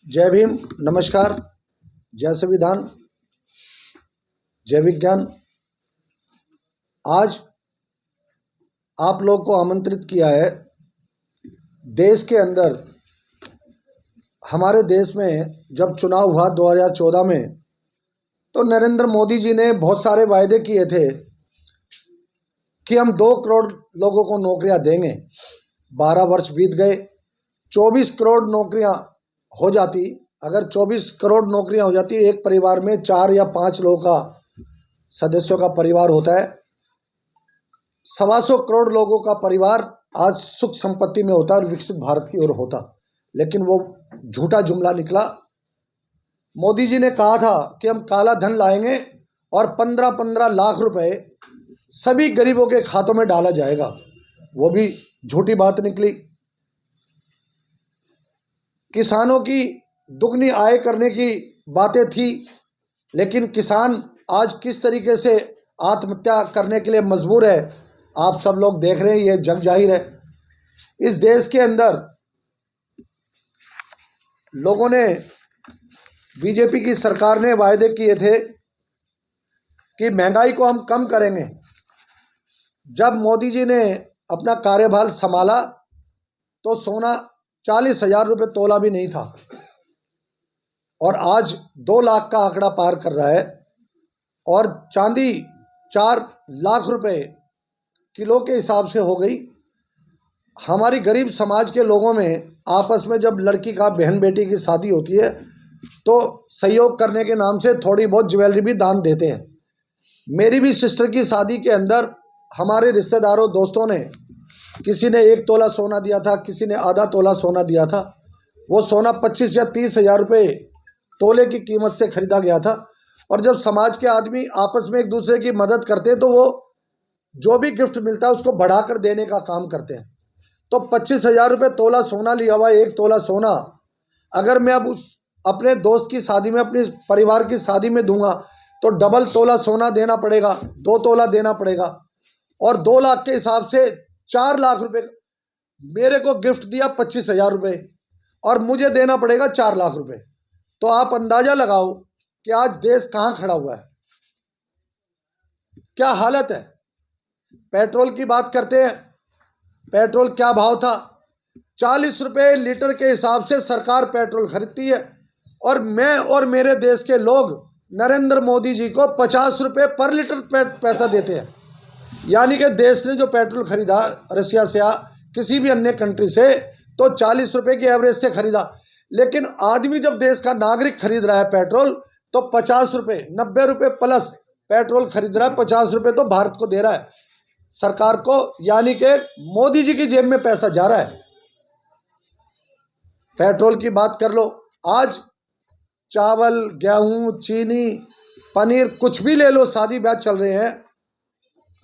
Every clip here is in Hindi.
जय भीम। नमस्कार। जय संविधान, जय विज्ञान। आज आप लोग को आमंत्रित किया है। देश के अंदर, हमारे देश में जब चुनाव हुआ 2014 में, तो नरेंद्र मोदी जी ने बहुत सारे वायदे किए थे कि हम 2 करोड़ लोगों को नौकरियां देंगे। 12 वर्ष बीत गए, 24 करोड़ नौकरियां हो जाती। अगर 24 करोड़ नौकरियां हो जाती, एक परिवार में 4 या 5 लोगों का सदस्यों का परिवार होता है। 125 करोड़ लोगों का परिवार आज सुख संपत्ति में होता और विकसित भारत की ओर होता। लेकिन वो झूठा जुमला निकला। मोदी जी ने कहा था कि हम काला धन लाएंगे और 15-15 लाख रुपए सभी गरीबों के खातों में डाला जाएगा। वो भी झूठी बात निकली। किसानों की दुगनी आय करने की बातें थी, लेकिन किसान आज किस तरीके से आत्महत्या करने के लिए मजबूर है, आप सब लोग देख रहे हैं। ये जग जाहिर है। इस देश के अंदर लोगों ने, बीजेपी की सरकार ने वायदे किए थे कि महंगाई को हम कम करेंगे। जब मोदी जी ने अपना कार्यभार संभाला तो सोना 40,000 रुपये तोला भी नहीं था, और आज 2 लाख का आंकड़ा पार कर रहा है, और चांदी 4 लाख रुपए किलो के हिसाब से हो गई। हमारी गरीब समाज के लोगों में आपस में जब लड़की का, बहन बेटी की शादी होती है तो सहयोग करने के नाम से थोड़ी बहुत ज्वेलरी भी दान देते हैं। मेरी भी सिस्टर की शादी के अंदर हमारे रिश्तेदारों, दोस्तों ने, किसी ने 1 तोला सोना दिया था, किसी ने आधा तोला सोना दिया था। वो सोना 25 या 30 हज़ार रुपये तोले की कीमत से खरीदा गया था। और जब समाज के आदमी आपस में एक दूसरे की मदद करते हैं तो वो जो भी गिफ्ट मिलता है उसको बढ़ाकर देने का काम करते हैं। तो 25,000 रुपये तोला सोना लिया हुआ, 1 तोला सोना अगर मैं अब उस अपने दोस्त की शादी में, अपने परिवार की शादी में दूंगा तो डबल तोला सोना देना पड़ेगा, 2 तोला देना पड़ेगा। और 2 लाख के हिसाब से 4 लाख रुपए मेरे को गिफ्ट दिया 25,000 रुपये, और मुझे देना पड़ेगा 4 लाख रुपए। तो आप अंदाजा लगाओ कि आज देश कहाँ खड़ा हुआ है, क्या हालत है। पेट्रोल की बात करते हैं। पेट्रोल क्या भाव था? 40 रुपये लीटर के हिसाब से सरकार पेट्रोल खरीदती है, और मैं और मेरे देश के लोग नरेंद्र मोदी जी को 50 रुपये पर लीटर पैसा देते हैं। यानी कि देश ने जो पेट्रोल खरीदा रशिया से या किसी भी अन्य कंट्री से, तो 40 रुपये की एवरेज से खरीदा। लेकिन आदमी जब देश का नागरिक खरीद रहा है पेट्रोल, तो 50 रुपये, 90 रुपये प्लस पेट्रोल खरीद रहा है। 50 रुपये तो भारत को दे रहा है, सरकार को, यानी कि मोदी जी की जेब में पैसा जा रहा है। पेट्रोल की बात कर लो। आज चावल, गेहूं, चीनी, पनीर, कुछ भी ले लो, शादी ब्याह चल रहे हैं।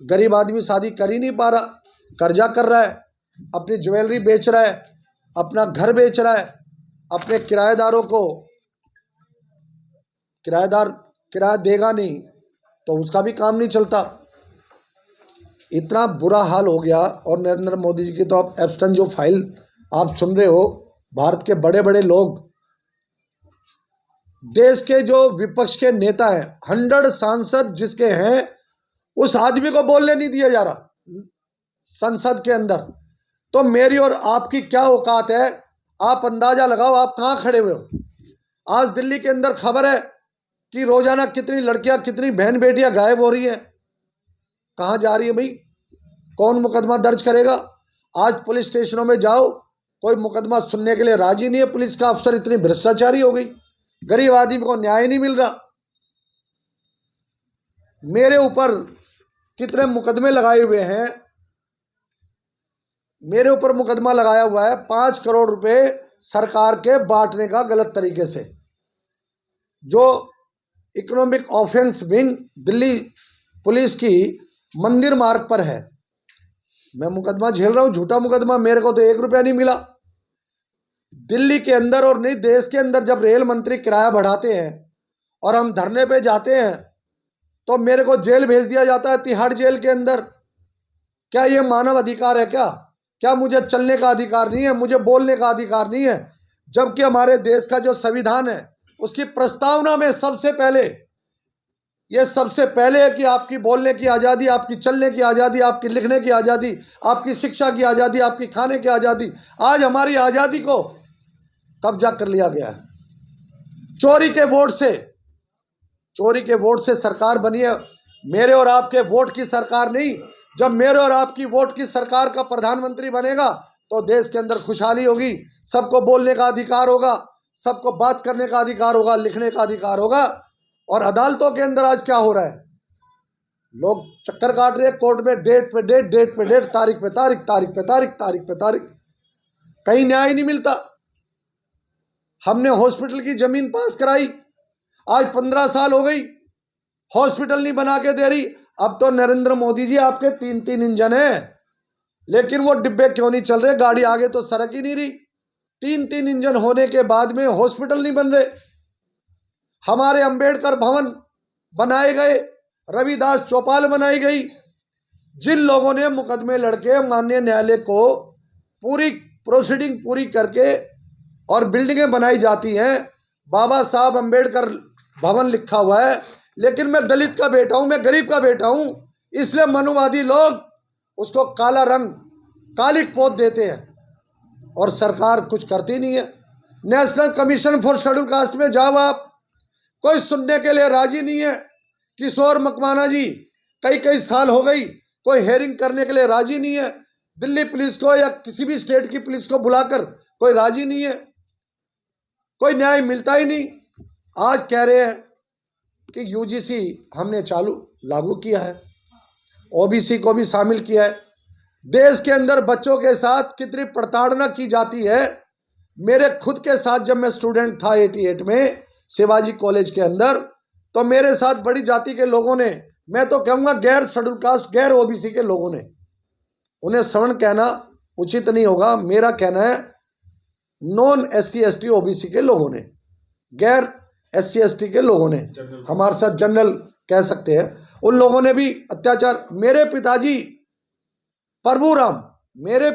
गरीब आदमी शादी कर ही नहीं पा रहा, कर्जा कर रहा है, अपनी ज्वेलरी बेच रहा है, अपना घर बेच रहा है, अपने किराएदारों को, किराएदार किराया देगा नहीं तो उसका भी काम नहीं चलता। इतना बुरा हाल हो गया। और नरेंद्र मोदी जी की तो आप एब्सटेंस जो फाइल आप सुन रहे हो, भारत के बड़े बड़े लोग, देश के जो विपक्ष के नेता हैं, 100 सांसद जिसके हैं, उस आदमी को बोलने नहीं दिया जा रहा संसद के अंदर। तो मेरी और आपकी क्या औकात है, आप अंदाजा लगाओ आप कहाँ खड़े हुए हो। आज दिल्ली के अंदर खबर है कि रोजाना कितनी लड़कियां, कितनी बहन बेटियां गायब हो रही हैं। कहाँ जा रही है भाई? कौन मुकदमा दर्ज करेगा? आज पुलिस स्टेशनों में जाओ, कोई मुकदमा सुनने के लिए राजी नहीं है। पुलिस का अफसर इतनी भ्रष्टाचारी हो गई, गरीब आदमी को न्याय नहीं मिल रहा। मेरे ऊपर कितने मुकदमे लगाए हुए हैं। मेरे ऊपर मुकदमा लगाया हुआ है 5 करोड़ रुपए सरकार के बांटने का गलत तरीके से, जो economic offence wing Delhi police की मंदिर मार्ग पर है। मैं मुकदमा झेल रहा हूं, झूठा मुकदमा। मेरे को तो 1 रुपया नहीं मिला। दिल्ली के अंदर और नहीं, देश के अंदर जब रेल मंत्री किराया बढ़ाते हैं और हम धरने पे जाते हैं तो मेरे को जेल भेज दिया जाता है, तिहाड़ जेल के अंदर। क्या ये मानव अधिकार है? क्या मुझे चलने का अधिकार नहीं है? मुझे बोलने का अधिकार नहीं है? जबकि हमारे देश का जो संविधान है उसकी प्रस्तावना में सबसे पहले है कि आपकी बोलने की आज़ादी, आपकी चलने की आज़ादी, आपकी लिखने की आज़ादी, आपकी शिक्षा की आज़ादी, आपकी खाने की आज़ादी। आज हमारी आज़ादी को कब्जा कर लिया गया है। चोरी के वोट से सरकार बनी है। मेरे और आपके वोट की सरकार नहीं। जब मेरे और आपकी वोट की सरकार का प्रधानमंत्री बनेगा तो देश के अंदर खुशहाली होगी, सबको बोलने का अधिकार होगा, सबको बात करने का अधिकार होगा, लिखने का अधिकार होगा। और अदालतों के अंदर आज क्या हो रहा है, लोग चक्कर काट रहे हैं कोर्ट में, डेट पे डेट, तारीख पे तारीख, कहीं न्याय नहीं मिलता। हमने हॉस्पिटल की जमीन पास कराई, आज 15 साल हो गई, हॉस्पिटल नहीं बना के दे रही। अब तो नरेंद्र मोदी जी आपके 3 इंजन हैं, लेकिन वो डिब्बे क्यों नहीं चल रहे, गाड़ी आगे तो सड़क ही नहीं रही। 3 इंजन होने के बाद में हॉस्पिटल नहीं बन रहे। हमारे अंबेडकर भवन बनाए गए, रविदास चौपाल बनाई गई। जिन लोगों ने मुकदमे लड़के माननीय न्यायालय को पूरी प्रोसीडिंग पूरी करके और बिल्डिंगें बनाई जाती हैं, बाबा साहब अंबेडकर भवन लिखा हुआ है, लेकिन मैं दलित का बेटा हूं, मैं गरीब का बेटा हूं, इसलिए मनुवादी लोग उसको काला रंग, कालिक पोत देते हैं और सरकार कुछ करती नहीं है। National commission for schedule caste में जाओ आप, कोई सुनने के लिए राजी नहीं है। किशोर मकवाना जी कई साल हो गई, कोई हेयरिंग करने के लिए राजी नहीं है। दिल्ली पुलिस को या किसी भी स्टेट की पुलिस को बुलाकर कोई राजी नहीं है, कोई न्याय मिलता ही नहीं। आज कह रहे हैं कि यूजीसी हमने लागू किया है, ओबीसी को भी शामिल किया है। देश के अंदर बच्चों के साथ कितनी प्रताड़ना की जाती है। मेरे खुद के साथ जब मैं स्टूडेंट था 88 में शिवाजी कॉलेज के अंदर, तो मेरे साथ बड़ी जाति के लोगों ने, मैं तो कहूँगा गैर शेड्यूल कास्ट, गैर ओबीसी के लोगों ने, उन्हें सवर्ण कहना उचित नहीं होगा, मेरा कहना है नॉन SC ST OBC के लोगों ने, गैर SC ST के लोगों ने, हमारे साथ जनरल कह सकते हैं, उन लोगों ने भी अत्याचार। मेरे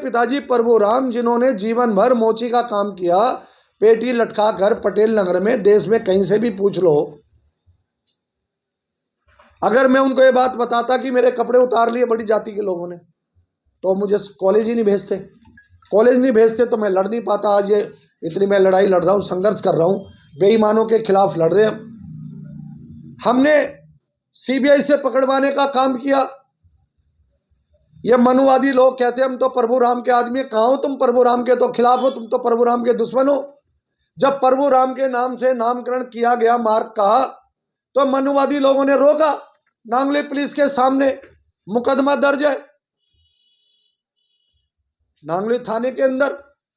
पिताजी प्रभुराम जिन्होंने जीवन भर मोची का काम किया, पेटी लटका कर पटेल नगर में, देश में कहीं से भी पूछ लो, अगर मैं उनको ये बात बताता कि मेरे कपड़े उतार लिए बड़ी जाति के लोगों ने, तो मुझे कॉलेज ही नहीं भेजते। तो मैं लड़ नहीं पाता। आज ये इतनी मैं लड़ाई लड़ रहा हूँ, संघर्ष कर रहा हूँ, बेईमानों के खिलाफ लड़ रहे हैं। हमने CBI से पकड़वाने का काम किया। ये मनुवादी लोग कहते हैं हम तो प्रभुराम के आदमी। कहाँ हो तुम? प्रभुराम के तो खिलाफ हो, तुम तो प्रभुराम के दुश्मन हो। जब प्रभुराम के नाम से नामकरण किया गया मार्ग का, तो मनुवादी लोगों ने रोका। नांगली पुलिस के सामने मुकदमा दर्ज है, नांगली थाने के अंदर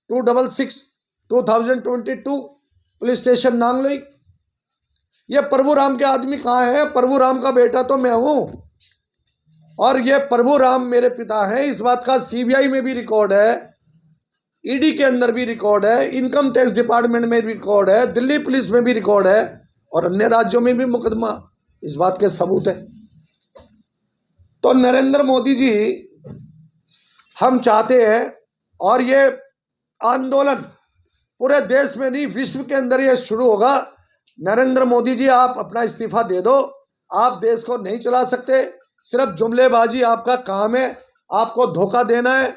266/2022 पुलिस स्टेशन नांगली। ये प्रभुराम के आदमी कहाँ है? प्रभुराम का बेटा तो मैं हूं, और ये प्रभुराम मेरे पिता हैं। इस बात का CBI में भी रिकॉर्ड है, ED के अंदर भी रिकॉर्ड है, इनकम टैक्स डिपार्टमेंट में भी रिकॉर्ड है, दिल्ली पुलिस में भी रिकॉर्ड है, और अन्य राज्यों में भी मुकदमा इस बात के सबूत है। तो नरेंद्र मोदी जी, हम चाहते हैं, और ये आंदोलन पूरे देश में नहीं विश्व के अंदर ये शुरू होगा। नरेंद्र मोदी जी, आप अपना इस्तीफा दे दो, आप देश को नहीं चला सकते। सिर्फ जुमलेबाजी आपका काम है, आपको धोखा देना है।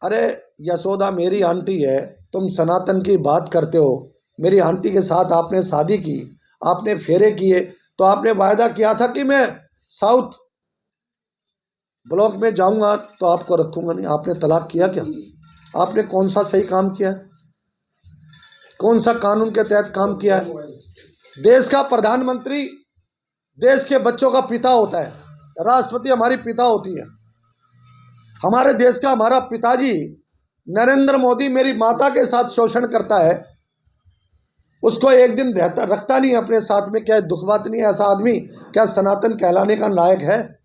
अरे यशोदा मेरी आंटी है, तुम सनातन की बात करते हो। मेरी आंटी के साथ आपने शादी की, आपने फेरे किए, तो आपने वायदा किया था कि मैं साउथ ब्लॉक में जाऊंगा तो आपको रखूंगा नहीं। आपने तलाक किया क्या? आपने कौन सा सही काम किया? कौन सा कानून के तहत काम किया है? देश का प्रधानमंत्री देश के बच्चों का पिता होता है, राष्ट्रपति हमारी पिता होती है। हमारे देश का हमारा पिताजी नरेंद्र मोदी मेरी माता के साथ शोषण करता है, उसको एक दिन रखता नहीं अपने साथ में। क्या दुख बात नहीं है? ऐसा आदमी क्या सनातन कहलाने का लायक है?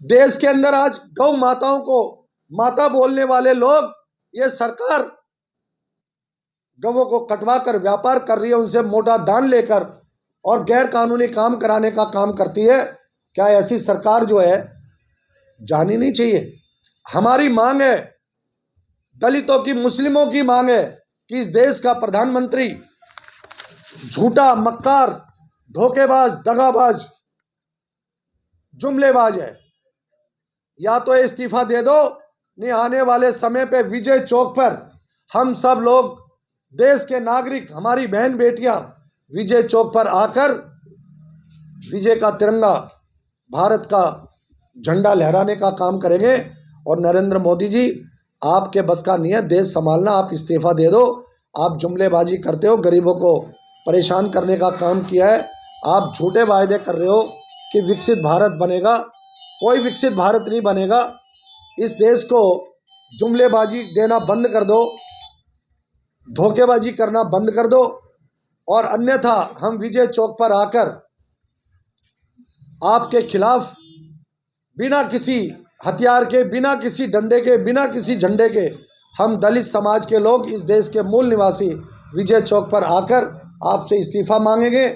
देश के अंदर आज गौ माताओं को माता बोलने वाले लोग, ये सरकार गवों को कटवा कर व्यापार कर रही है, उनसे मोटा दान लेकर, और गैर कानूनी काम कराने का काम करती है। क्या ऐसी सरकार जो है जानी नहीं चाहिए? हमारी मांग है, दलितों की, मुस्लिमों की मांग है कि इस देश का प्रधानमंत्री झूठा, मक्कार, धोखेबाज, दगाबाज, जुमलेबाज है। या तो इस्तीफा दे दो, नहीं आने वाले समय पे विजय चौक पर हम सब लोग, देश के नागरिक, हमारी बहन बेटियां विजय चौक पर आकर विजय का तिरंगा, भारत का झंडा लहराने का काम करेंगे। और नरेंद्र मोदी जी, आपके बस का नहीं है देश संभालना, आप इस्तीफा दे दो। आप जुमलेबाजी करते हो, गरीबों को परेशान करने का काम किया है। आप झूठे वायदे कर रहे हो कि विकसित भारत बनेगा, कोई विकसित भारत नहीं बनेगा। इस देश को जुमलेबाजी देना बंद कर दो, धोखेबाजी करना बंद कर दो, और अन्यथा हम विजय चौक पर आकर आपके खिलाफ बिना किसी हथियार के, बिना किसी डंडे के, बिना किसी झंडे के, हम दलित समाज के लोग, इस देश के मूल निवासी विजय चौक पर आकर आपसे इस्तीफा मांगेंगे।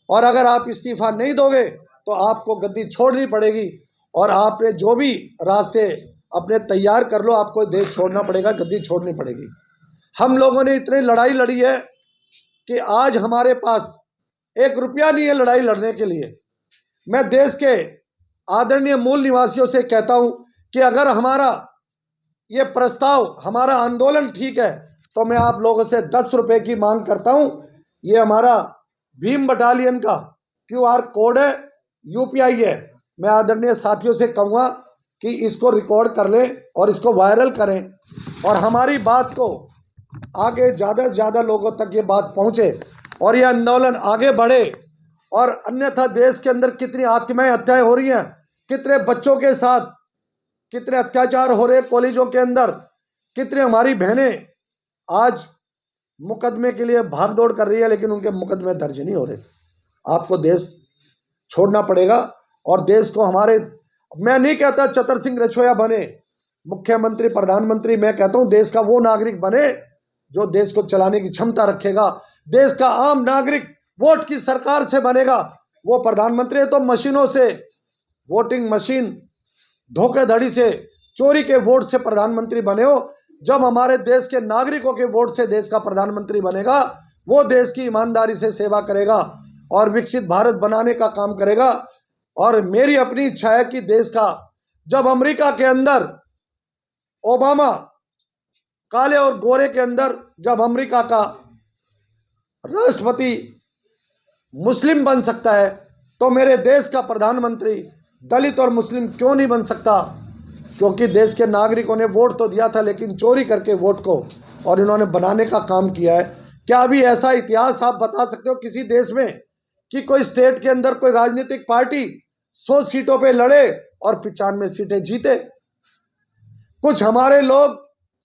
और अगर आप इस्तीफा नहीं दोगे तो आपको गद्दी छोड़नी पड़ेगी, और आपने जो भी रास्ते अपने तैयार कर लो, आपको देश छोड़ना पड़ेगा, गद्दी छोड़नी पड़ेगी। हम लोगों ने इतनी लड़ाई लड़ी है कि आज हमारे पास 1 रुपया नहीं है लड़ाई लड़ने के लिए। मैं देश के आदरणीय मूल निवासियों से कहता हूं कि अगर हमारा ये प्रस्ताव, हमारा आंदोलन ठीक है, तो मैं आप लोगों से 10 रुपये की मांग करता हूं। ये हमारा भीम बटालियन का QR कोड है, UPI है। मैं आदरणीय साथियों से कहूँगा कि इसको रिकॉर्ड कर लें और इसको वायरल करें, और हमारी बात को आगे ज़्यादा से ज़्यादा लोगों तक ये बात पहुँचे और ये आंदोलन आगे बढ़े। और अन्यथा देश के अंदर कितनी आत्माएं हत्याएं हो रही हैं, कितने बच्चों के साथ कितने अत्याचार हो रहे कॉलेजों के अंदर, कितने हमारी बहनें आज मुकदमे के लिए भाग दौड़ कर रही है, लेकिन उनके मुकदमे दर्ज नहीं हो रहे। आपको देश छोड़ना पड़ेगा, और देश को हमारे, मैं नहीं कहता चतर सिंह रछोया बने मुख्यमंत्री, प्रधानमंत्री, मैं कहता हूं देश का वो नागरिक बने जो देश को चलाने की क्षमता रखेगा। देश का आम नागरिक वोट की सरकार से बनेगा, वो प्रधानमंत्री है तो मशीनों से, वोटिंग मशीन, धोखाधड़ी से, चोरी के वोट से प्रधानमंत्री बने हो। जब हमारे देश के नागरिकों के वोट से देश का प्रधानमंत्री बनेगा, वो देश की ईमानदारी से सेवा करेगा और विकसित भारत बनाने का काम करेगा। और मेरी अपनी इच्छा है कि देश का, जब अमेरिका के अंदर ओबामा काले और गोरे के अंदर जब अमेरिका का राष्ट्रपति मुस्लिम बन सकता है, तो मेरे देश का प्रधानमंत्री दलित और मुस्लिम क्यों नहीं बन सकता? क्योंकि देश के नागरिकों ने वोट तो दिया था, लेकिन चोरी करके वोट को और इन्होंने बनाने का काम किया है। क्या अभी ऐसा इतिहास आप बता सकते हो किसी देश में कि कोई स्टेट के अंदर कोई राजनीतिक पार्टी 100 सीटों पे लड़े और 95 सीटें जीते? कुछ हमारे लोग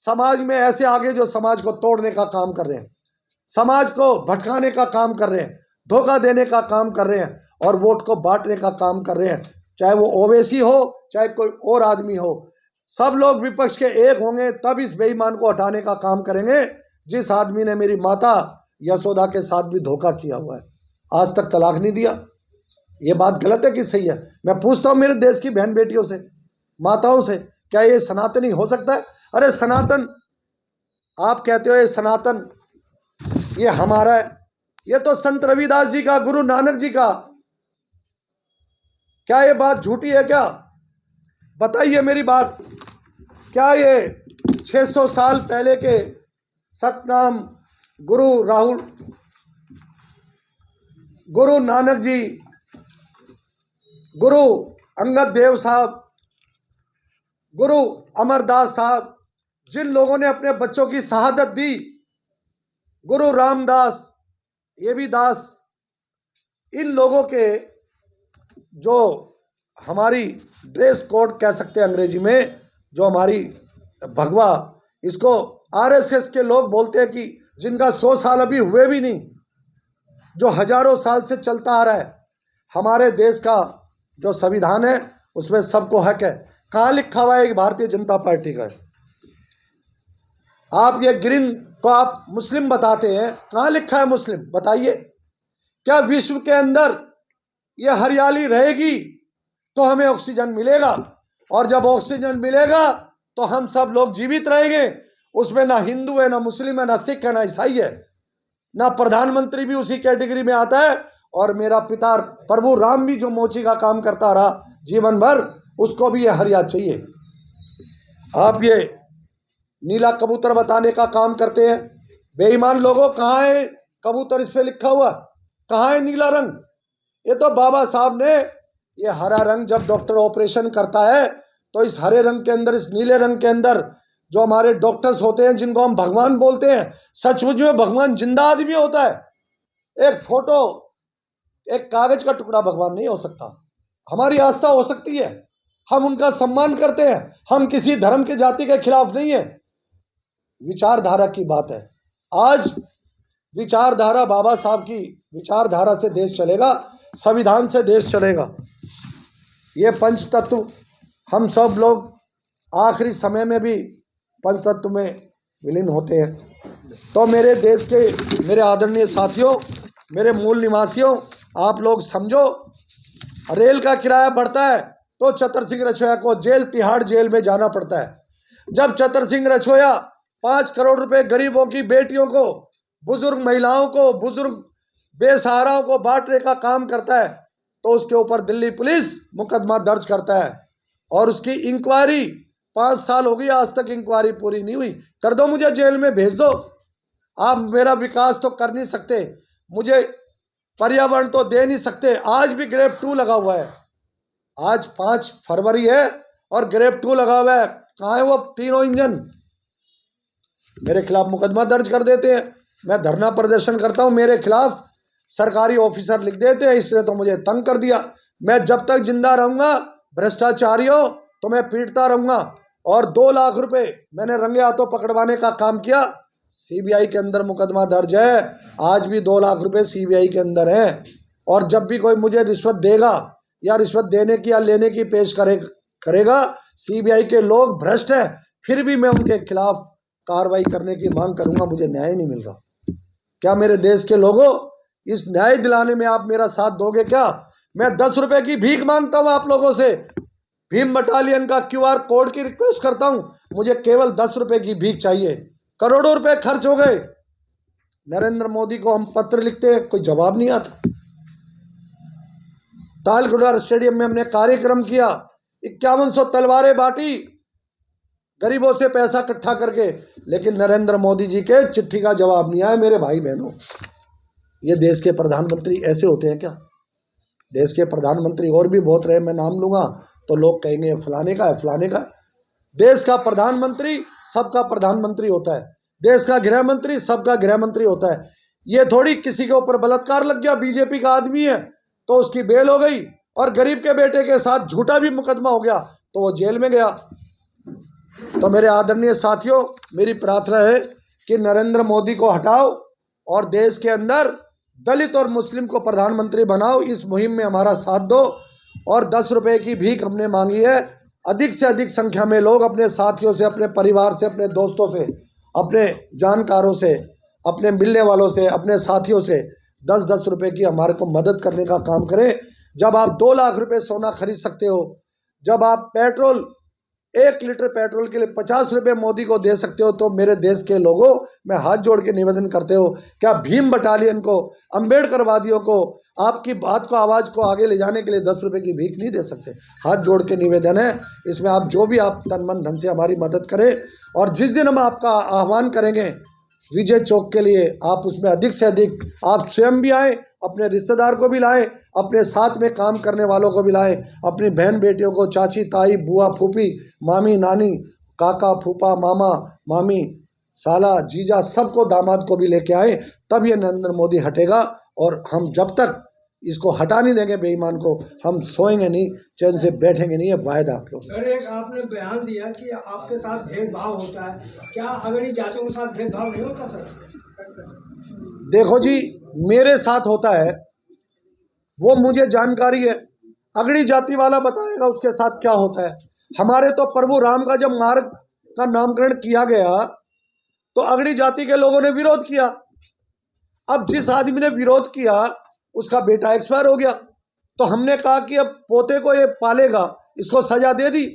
समाज में ऐसे आगे जो समाज को तोड़ने का काम कर रहे हैं, समाज को भटकाने का काम कर रहे हैं, धोखा देने का काम कर रहे हैं और वोट को बांटने का काम कर रहे हैं। चाहे वो ओवैसी हो, चाहे कोई और आदमी हो, सब लोग विपक्ष के एक होंगे तब इस बेईमान को हटाने का काम करेंगे। जिस आदमी ने मेरी माता यशोदा के साथ भी धोखा किया हुआ है, आज तक तलाक नहीं दिया, ये बात गलत है कि सही है? मैं पूछता हूँ मेरे देश की बहन बेटियों से, माताओं से, क्या ये सनातनी हो सकता है? अरे सनातन, आप कहते हो ये सनातन, ये हमारा है, ये तो संत रविदास जी का, गुरु नानक जी का। क्या ये बात झूठी है क्या? बताइए मेरी बात। क्या ये 600 साल पहले के सतनाम गुरु नानक जी, गुरु अंगद देव साहब, गुरु अमरदास साहब, जिन लोगों ने अपने बच्चों की शहादत दी, गुरु रामदास, ये भी दास, इन लोगों के जो हमारी ड्रेस कोड कह सकते हैं अंग्रेजी में, जो हमारी भगवा, इसको आरएसएस के लोग बोलते हैं कि जिनका 100 साल अभी हुए भी नहीं, जो हजारों साल से चलता आ रहा है। हमारे देश का जो संविधान है उसमें सबको हक है। कहाँ लिखा हुआ है कि भारतीय जनता पार्टी का है? आप ये ग्रीन को आप मुस्लिम बताते हैं, कहाँ लिखा है मुस्लिम? बताइए। क्या विश्व के अंदर ये हरियाली रहेगी तो हमें ऑक्सीजन मिलेगा, और जब ऑक्सीजन मिलेगा तो हम सब लोग जीवित रहेंगे, उसमें ना हिंदू है, ना मुस्लिम है, ना सिख है, ना ईसाई है, ना प्रधानमंत्री भी उसी कैटेगरी में आता है। और मेरा पिता प्रभु राम भी जो मोची का काम करता रहा जीवन भर, उसको भी ये हरिया चाहिए। आप ये नीला कबूतर बताने का काम करते हैं। बेईमान लोगों, कहाँ है कबूतर इस पे लिखा हुआ, कहाँ है नीला रंग? ये तो बाबा साहब ने ये हरा रंग, जब डॉक्टर ऑपरेशन करता है तो इस हरे रंग के अंदर, इस नीले रंग के अंदर जो हमारे डॉक्टर्स होते हैं, जिनको हम भगवान बोलते हैं, सचमुच में भगवान जिंदा आदमी होता है। एक फोटो, एक कागज का टुकड़ा भगवान नहीं हो सकता। हमारी आस्था हो सकती है, हम उनका सम्मान करते हैं, हम किसी धर्म के जाति के खिलाफ नहीं है। विचारधारा की बात है। आज विचारधारा, बाबा साहब की विचारधारा से देश चलेगा, संविधान से देश चलेगा। ये पंच तत्व हम सब लोग आखिरी समय में भी पंच तत्व में विलीन होते हैं। तो मेरे देश के, मेरे आदरणीय साथियों, मेरे मूल निवासियों, आप लोग समझो, रेल का किराया बढ़ता है तो चतर सिंह रछोया को जेल, तिहाड़ जेल में जाना पड़ता है। जब चतर सिंह रछोया 5 करोड़ रुपए गरीबों की बेटियों को, बुजुर्ग महिलाओं को, बुजुर्ग बेसहाराओं को बांटने का काम करता है, तो उसके ऊपर दिल्ली पुलिस मुकदमा दर्ज करता है और उसकी इंक्वायरी 5 साल हो गई, आज तक इंक्वायरी पूरी नहीं हुई। कर दो, मुझे जेल में भेज दो। आप मेरा विकास तो कर नहीं सकते, मुझे पर्यावरण तो दे नहीं सकते। आज भी ग्रेड 2 लगा हुआ है, आज 5 फरवरी है और ग्रेड 2 लगा हुआ है। कहाँ है वो तीनों इंजन? मेरे खिलाफ मुकदमा दर्ज कर देते हैं। मैं धरना प्रदर्शन करता हूँ, मेरे खिलाफ सरकारी ऑफिसर लिख देते हैं, इसलिए तो मुझे तंग कर दिया। मैं जब तक जिंदा रहूंगा भ्रष्टाचारियों तो मैं पीटता रहूंगा। और 2 लाख रुपए मैंने रंगे हाथों पकड़वाने का काम किया। सीबीआई के अंदर मुकदमा दर्ज है, आज भी 2 लाख रुपए सीबीआई के अंदर है। और जब भी कोई मुझे रिश्वत देगा या रिश्वत देने की या लेने की पेश करेगा, सीबीआई के लोग भ्रष्ट हैं, फिर भी मैं उनके खिलाफ कार्रवाई करने की मांग करूंगा। मुझे न्याय नहीं मिल रहा। क्या मेरे देश के लोगों, इस न्याय दिलाने में आप मेरा साथ दोगे क्या? मैं 10 रुपए की भीख मांगता हूं आप लोगों से, भीम बटालियन का QR कोड की रिक्वेस्ट करता हूं। मुझे केवल 10 रुपए की भीख चाहिए। करोड़ों रुपए खर्च हो गए। नरेंद्र मोदी को हम पत्र लिखते हैं, कोई जवाब नहीं आता। तालगढ़ स्टेडियम में हमने कार्यक्रम किया, 5100 तलवारें बांटी गरीबों से पैसा इकट्ठा करके, लेकिन नरेंद्र मोदी जी के चिट्ठी का जवाब नहीं आया। मेरे भाई बहनों, ये देश के प्रधानमंत्री ऐसे होते हैं क्या? देश के प्रधानमंत्री और भी बहुत रहे, मैं नाम लूंगा तो लोग कहेंगे फलाने का है, फलाने का। देश का प्रधानमंत्री सबका प्रधानमंत्री होता है, देश का गृह मंत्री सबका गृह मंत्री होता है। ये थोड़ी किसी के ऊपर बलात्कार लग गया, बीजेपी का आदमी है तो उसकी बेल हो गई, और गरीब के बेटे के साथ झूठा भी मुकदमा हो गया तो वो जेल में गया। तो मेरे आदरणीय साथियों, मेरी प्रार्थना है कि नरेंद्र मोदी को हटाओ और देश के अंदर दलित और मुस्लिम को प्रधानमंत्री बनाओ। इस मुहिम में हमारा साथ दो। और 10 रुपए की भीख हमने मांगी है। अधिक से अधिक संख्या में लोग अपने साथियों से, अपने परिवार से, अपने दोस्तों से, अपने जानकारों से, अपने मिलने वालों से, अपने साथियों से 10-10 रुपए की हमारे को मदद करने का काम करें। जब आप 2 लाख रुपए सोना खरीद सकते हो, जब आप पेट्रोल 1 लीटर पेट्रोल के लिए 50 रुपये मोदी को दे सकते हो, तो मेरे देश के लोगों, मैं हाथ जोड़ के निवेदन करते हो, क्या भीम बटालियन को, अम्बेडकरवादियों को, आपकी बात को, आवाज़ को आगे ले जाने के लिए 10 रुपये की भीख नहीं दे सकते? हाथ जोड़ के निवेदन है। इसमें आप जो भी आप तन मन धन से हमारी मदद करें, और जिस दिन हम आपका आह्वान करेंगे विजय चौक के लिए, आप उसमें अधिक से अधिक आप स्वयं भी आएँ, अपने रिश्तेदार को भी लाएं, अपने साथ में काम करने वालों को भी लाएं, अपनी बहन बेटियों को, चाची ताई बुआ फूफी मामी नानी काका फूफा मामा मामी साला जीजा सबको, दामाद को भी लेके आए, तब ये नरेंद्र मोदी हटेगा। और हम जब तक इसको हटा नहीं देंगे बेईमान को, हम सोएंगे नहीं, चैन से बैठेंगे नहीं। ये वायदा आप लोग। सर, एक आपने बयान दिया कि आपके साथ भेदभाव होता है, क्या अगड़ी जातियों के साथ भेदभाव नहीं होता सर? देखो जी, मेरे साथ होता है वो मुझे जानकारी है, अगड़ी जाति वाला बताएगा उसके साथ क्या होता है। हमारे तो प्रभु राम का जब मार्ग का नामकरण किया गया तो अगड़ी जाति के लोगों ने विरोध किया। अब जिस आदमी ने विरोध किया उसका बेटा एक्सपायर हो गया, तो हमने कहा कि अब पोते को ये पालेगा, इसको सजा दे दी।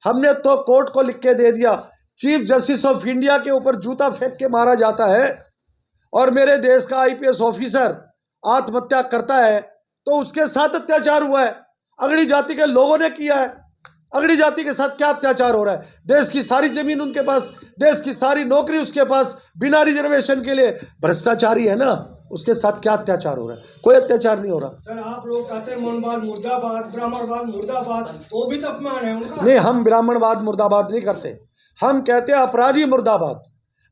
हमने तो कोर्ट को लिख के दे दिया चीफ जस्टिस ऑफ इंडिया के ऊपर जूता फेंक के मारा जाता है और मेरे देश का आईपीएस ऑफिसर आत्महत्या करता है, तो उसके साथ अत्याचार हुआ है, अगड़ी जाति के लोगों ने किया है। अगड़ी जाति के साथ क्या अत्याचार हो रहा है? देश की सारी जमीन उनके पास, देश की सारी नौकरी उसके पास, बिना रिजर्वेशन के लिए भ्रष्टाचारी है ना, उसके साथ क्या अत्याचार हो रहा है? कोई अत्याचार नहीं हो रहा। सर आप लोग कहते हैं मौनवाद मुर्दाबाद, ब्राह्मणवाद मुर्दाबाद, तो भी तो अपमान है उनका। नहीं, हम ब्राह्मणवाद मुर्दाबाद नहीं करते, हम कहते हैं अपराधी मुर्दाबाद।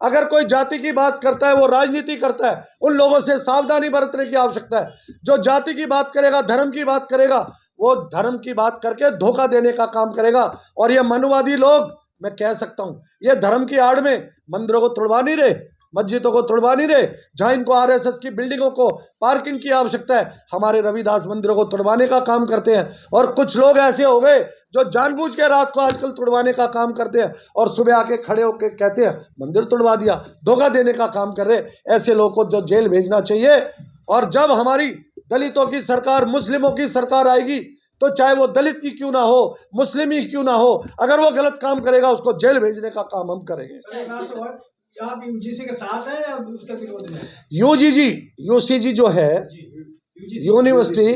अगर कोई जाति की बात करता है वो राजनीति करता है, उन लोगों से सावधानी बरतने की आवश्यकता है। जो जाति की बात करेगा, धर्म की बात करेगा, वो धर्म की बात करके धोखा देने का काम करेगा। और ये मनवादी लोग, मैं कह सकता हूं, ये धर्म की आड़ में मंदिरों को तोड़वा नहीं रहे, मस्जिदों को तोड़वा नहीं रहे। जहां इनको आरएसएस की बिल्डिंगों को पार्किंग की आवश्यकता है, हमारे रविदास मंदिरों को तोड़वाने का काम करते हैं। और कुछ लोग ऐसे हो गए जो जानबूझ के रात को आजकल तोड़वाने का काम करते हैं और सुबह आके खड़े होकर कहते हैं मंदिर तोड़वा दिया, धोखा देने का काम कर रहे। ऐसे लोगों को जो जेल भेजना चाहिए। और जब हमारी दलितों की सरकार, मुस्लिमों की सरकार आएगी, तो चाहे वो दलित की क्यों ना हो, मुस्लिम ही क्यों ना हो, अगर वो गलत काम करेगा उसको जेल भेजने का काम हम करेंगे। आप यूजीसी के साथ हैं या उसके विरोध में? यूसीजी जो है, यूनिवर्सिटी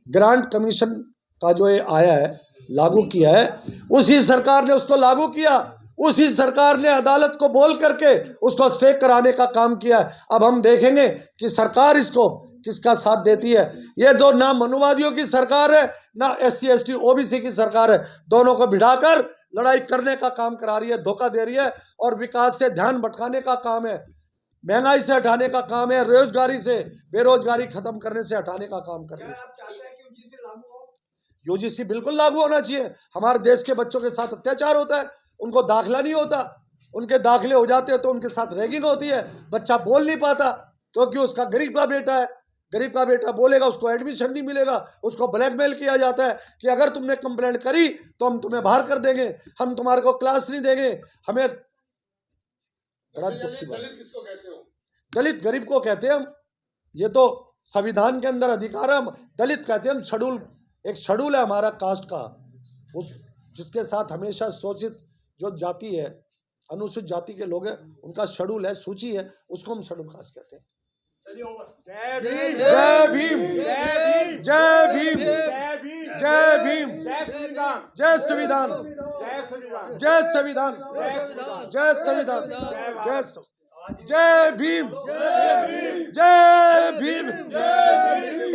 ग्रांट कमीशन का जो ये आया है, लागू किया है, उसी सरकार ने उसको लागू किया, उसी सरकार ने अदालत को बोल करके उसको स्टे कराने का काम किया है। अब हम देखेंगे कि सरकार इसको किसका साथ देती है। ये दो ना मनुवादियों की सरकार है, ना SC ST OBC की सरकार है, दोनों को भिड़ाकर लड़ाई करने का काम करा रही है, धोखा दे रही है और विकास से ध्यान भटकाने का काम है, महंगाई से हटाने का काम है, रोजगारी से, बेरोजगारी खत्म करने से हटाने का काम कर रही है। आप चाहते हैं कि यूजीसी लागू हो? यूजीसी बिल्कुल लागू होना चाहिए। हमारे देश के बच्चों के साथ अत्याचार होता है, उनको दाखिला नहीं होता, उनके दाखिले हो जाते हैं तो उनके साथ रैगिंग होती है, बच्चा बोल नहीं पाता क्योंकि उसका गरीब का बेटा है, गरीब का बेटा बोलेगा उसको एडमिशन नहीं मिलेगा, उसको ब्लैकमेल किया जाता है कि अगर तुमने कंप्लेंट करी तो हम तुम्हें बाहर कर देंगे, हम तुम्हारे को क्लास नहीं देंगे। हमें बड़ा दुख की बात। दलित किसको कहते हो? दलित गरीब को कहते हैं हम, ये तो संविधान के अंदर अधिकार है। हम दलित कहते हैं, हम शेड्यूल, एक शेड्यूल है हमारा कास्ट का, उस जिसके साथ हमेशा शोषित जो जाति है, अनुसूचित जाति के लोग हैं, उनका शेड्यूल है, सूची है, उसको हम शेड्यूल कास्ट कहते हैं। जय भीम, जय भीम, जय भीम, जय भीम, जय भीम, जय भीम, जय संविधान, जय संविधान, जय संविधान, जय संविधान, जय संविधान, जय भीम, जय भीम, जय भीम, जय भीम।